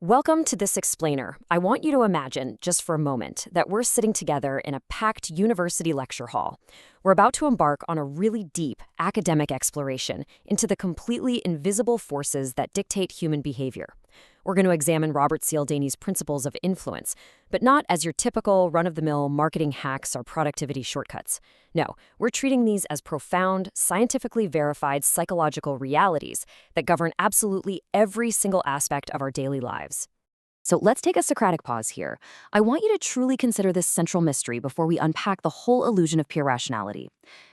Welcome to this explainer. I want you to imagine, just for a moment, that we're sitting together in a packed university lecture hall. We're about to embark on a really deep academic exploration into the completely invisible forces that dictate human behavior. We're going to examine Robert Cialdini's principles of influence, but not as your typical run-of-the-mill marketing hacks or productivity shortcuts. No, we're treating these as profound, scientifically verified psychological realities that govern absolutely every single aspect of our daily lives. So let's take a Socratic pause here. I want you to truly consider this central mystery before we unpack the whole illusion of pure rationality.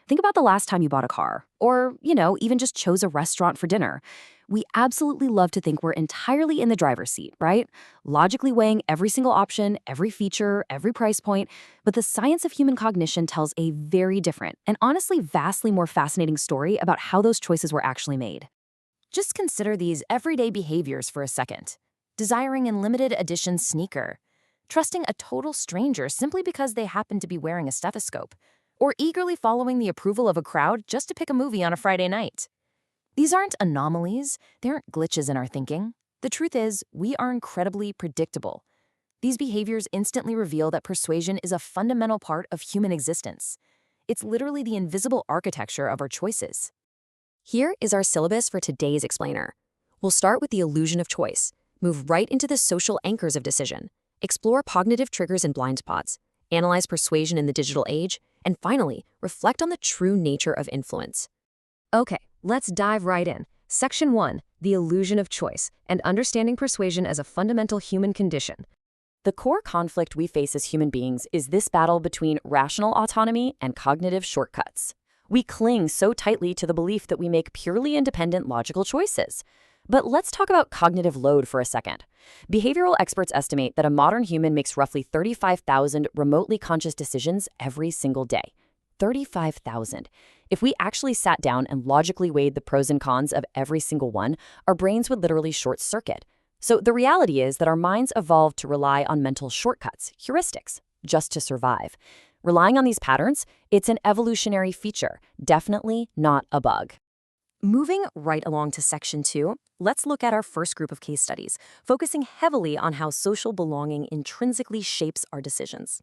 Think about the last time you bought a car, or, even just chose a restaurant for dinner. We absolutely love to think we're entirely in the driver's seat, right? Logically weighing every single option, every feature, every price point. But the science of human cognition tells a very different, and honestly vastly more fascinating story about how those choices were actually made. Just consider these everyday behaviors for a second. Desiring a limited edition sneaker, trusting a total stranger simply because they happen to be wearing a stethoscope, or eagerly following the approval of a crowd just to pick a movie on a Friday night. These aren't anomalies, they aren't glitches in our thinking. The truth is, we are incredibly predictable. These behaviors instantly reveal that persuasion is a fundamental part of human existence. It's literally the invisible architecture of our choices. Here is our syllabus for today's explainer. We'll start with the illusion of choice, move right into the social anchors of decision, explore cognitive triggers and blind spots, analyze persuasion in the digital age, and finally, reflect on the true nature of influence. Okay, let's dive right in. Section 1, the illusion of choice, and understanding persuasion as a fundamental human condition. The core conflict we face as human beings is this battle between rational autonomy and cognitive shortcuts. We cling so tightly to the belief that we make purely independent logical choices. But let's talk about cognitive load for a second. Behavioral experts estimate that a modern human makes roughly 35,000 remotely conscious decisions every single day. 35,000. If we actually sat down and logically weighed the pros and cons of every single one, our brains would literally short circuit. So the reality is that our minds evolved to rely on mental shortcuts, heuristics, just to survive. Relying on these patterns, it's an evolutionary feature, definitely not a bug. Moving right along to Section 2, let's look at our first group of case studies, focusing heavily on how social belonging intrinsically shapes our decisions.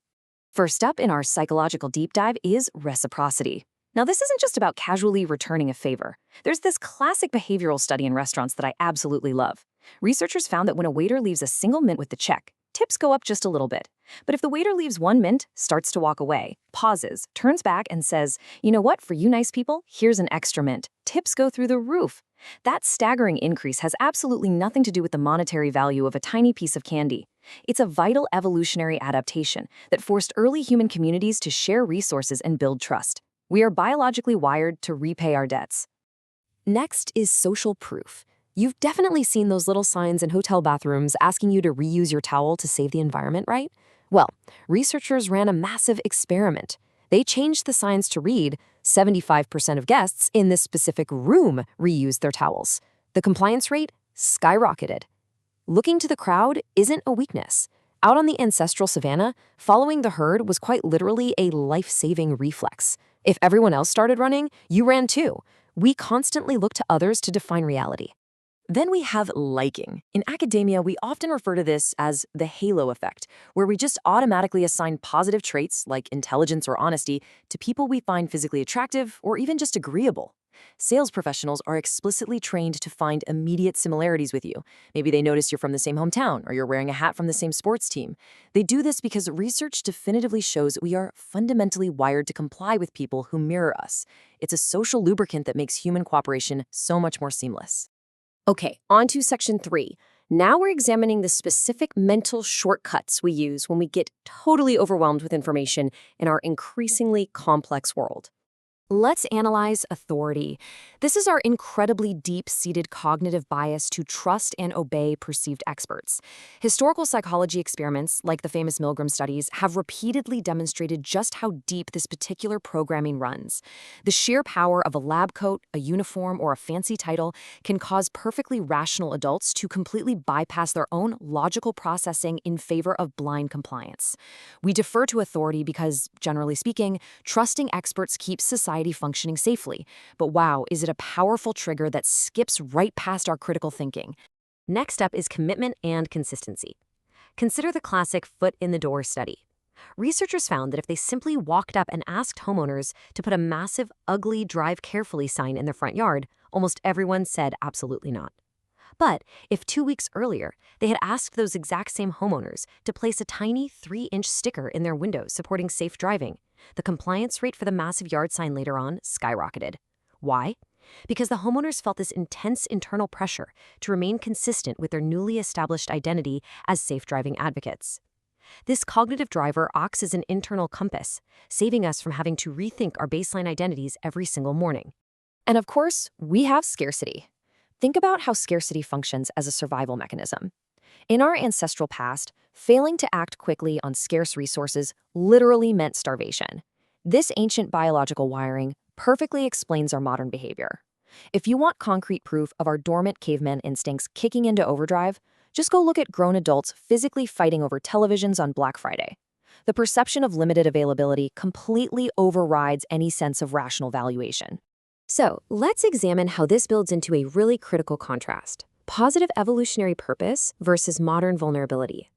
First up in our psychological deep dive is reciprocity. Now, this isn't just about casually returning a favor. There's this classic behavioral study in restaurants that I absolutely love. Researchers found that when a waiter leaves a single mint with the check, tips go up just a little bit. But if the waiter leaves one mint, starts to walk away, pauses, turns back and says, "You know what, for you nice people, here's an extra mint," tips go through the roof. That staggering increase has absolutely nothing to do with the monetary value of a tiny piece of candy. It's a vital evolutionary adaptation that forced early human communities to share resources and build trust. We are biologically wired to repay our debts. Next is social proof. You've definitely seen those little signs in hotel bathrooms asking you to reuse your towel to save the environment, right? Well, researchers ran a massive experiment. They changed the signs to read, 75% of guests in this specific room reused their towels. The compliance rate skyrocketed. Looking to the crowd isn't a weakness. Out on the ancestral savanna, following the herd was quite literally a life-saving reflex. If everyone else started running, you ran too. We constantly look to others to define reality. Then we have liking. In academia, we often refer to this as the halo effect, where we just automatically assign positive traits like intelligence or honesty to people we find physically attractive or even just agreeable. Sales professionals are explicitly trained to find immediate similarities with you. Maybe they notice you're from the same hometown or you're wearing a hat from the same sports team. They do this because research definitively shows we are fundamentally wired to comply with people who mirror us. It's a social lubricant that makes human cooperation so much more seamless. Okay, on to Section 3. Now we're examining the specific mental shortcuts we use when we get totally overwhelmed with information in our increasingly complex world. Let's analyze authority. This is our incredibly deep-seated cognitive bias to trust and obey perceived experts. Historical psychology experiments, like the famous Milgram studies, have repeatedly demonstrated just how deep this particular programming runs. The sheer power of a lab coat, a uniform, or a fancy title can cause perfectly rational adults to completely bypass their own logical processing in favor of blind compliance. We defer to authority because, generally speaking, trusting experts keeps society functioning safely. But wow, is it a powerful trigger that skips right past our critical thinking. Next up is commitment and consistency. Consider the classic foot in the door study. Researchers found that if they simply walked up and asked homeowners to put a massive, ugly drive carefully sign in their front yard, almost everyone said absolutely not. But if 2 weeks earlier, they had asked those exact same homeowners to place a tiny 3-inch sticker in their windows supporting safe driving, the compliance rate for the massive yard sign later on skyrocketed. Why? Because the homeowners felt this intense internal pressure to remain consistent with their newly established identity as safe driving advocates. This cognitive driver acts as an internal compass, saving us from having to rethink our baseline identities every single morning. And of course, we have scarcity. Think about how scarcity functions as a survival mechanism. In our ancestral past, failing to act quickly on scarce resources literally meant starvation. This ancient biological wiring perfectly explains our modern behavior. If you want concrete proof of our dormant caveman instincts kicking into overdrive, just go look at grown adults physically fighting over televisions on Black Friday. The perception of limited availability completely overrides any sense of rational valuation. So, let's examine how this builds into a really critical contrast: positive evolutionary purpose versus modern vulnerability.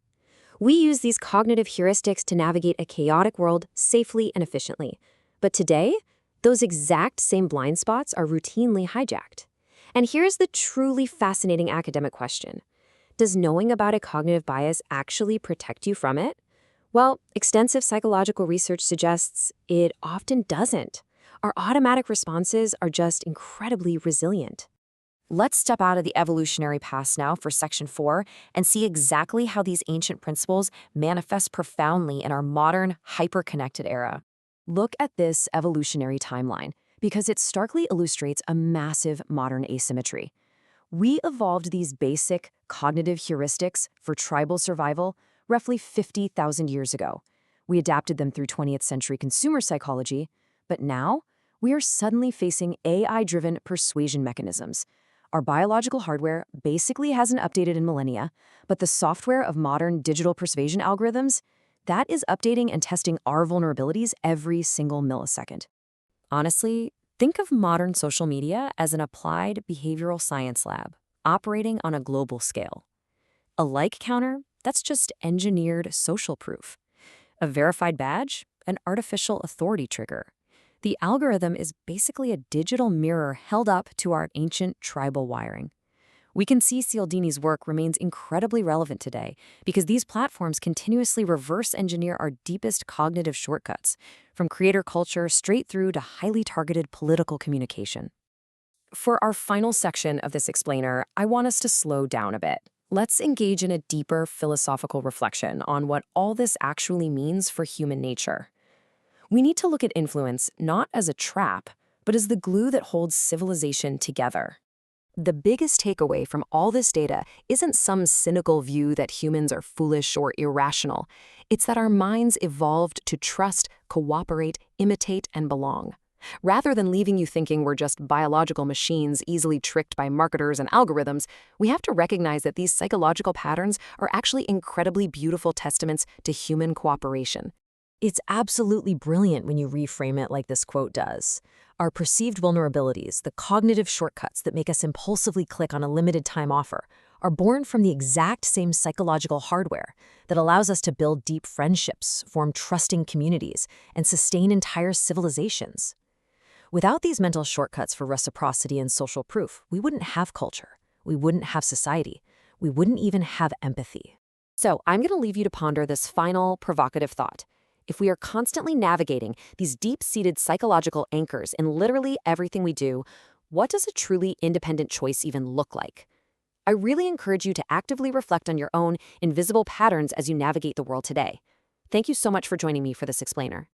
We use these cognitive heuristics to navigate a chaotic world safely and efficiently. But today, those exact same blind spots are routinely hijacked. And here's the truly fascinating academic question: does knowing about a cognitive bias actually protect you from it? Well, extensive psychological research suggests it often doesn't. Our automatic responses are just incredibly resilient. Let's step out of the evolutionary past now for Section 4 and see exactly how these ancient principles manifest profoundly in our modern, hyper-connected era. Look at this evolutionary timeline, because it starkly illustrates a massive modern asymmetry. We evolved these basic cognitive heuristics for tribal survival roughly 50,000 years ago. We adapted them through 20th century consumer psychology, but now we are suddenly facing AI-driven persuasion mechanisms. Our biological hardware basically hasn't updated in millennia, but the software of modern digital persuasion algorithms, that is updating and testing our vulnerabilities every single millisecond. Honestly, think of modern social media as an applied behavioral science lab, operating on a global scale. A like counter, that's just engineered social proof. A verified badge, an artificial authority trigger. The algorithm is basically a digital mirror held up to our ancient tribal wiring. We can see Cialdini's work remains incredibly relevant today because these platforms continuously reverse engineer our deepest cognitive shortcuts, from creator culture straight through to highly targeted political communication. For our final section of this explainer, I want us to slow down a bit. Let's engage in a deeper philosophical reflection on what all this actually means for human nature. We need to look at influence not as a trap, but as the glue that holds civilization together. The biggest takeaway from all this data isn't some cynical view that humans are foolish or irrational. It's that our minds evolved to trust, cooperate, imitate, and belong. Rather than leaving you thinking we're just biological machines easily tricked by marketers and algorithms, we have to recognize that these psychological patterns are actually incredibly beautiful testaments to human cooperation. It's absolutely brilliant when you reframe it like this quote does. Our perceived vulnerabilities, the cognitive shortcuts that make us impulsively click on a limited-time offer, are born from the exact same psychological hardware that allows us to build deep friendships, form trusting communities, and sustain entire civilizations. Without these mental shortcuts for reciprocity and social proof, we wouldn't have culture, we wouldn't have society, we wouldn't even have empathy. So I'm going to leave you to ponder this final, provocative thought. If we are constantly navigating these deep-seated psychological anchors in literally everything we do, what does a truly independent choice even look like? I really encourage you to actively reflect on your own invisible patterns as you navigate the world today. Thank you so much for joining me for this explainer.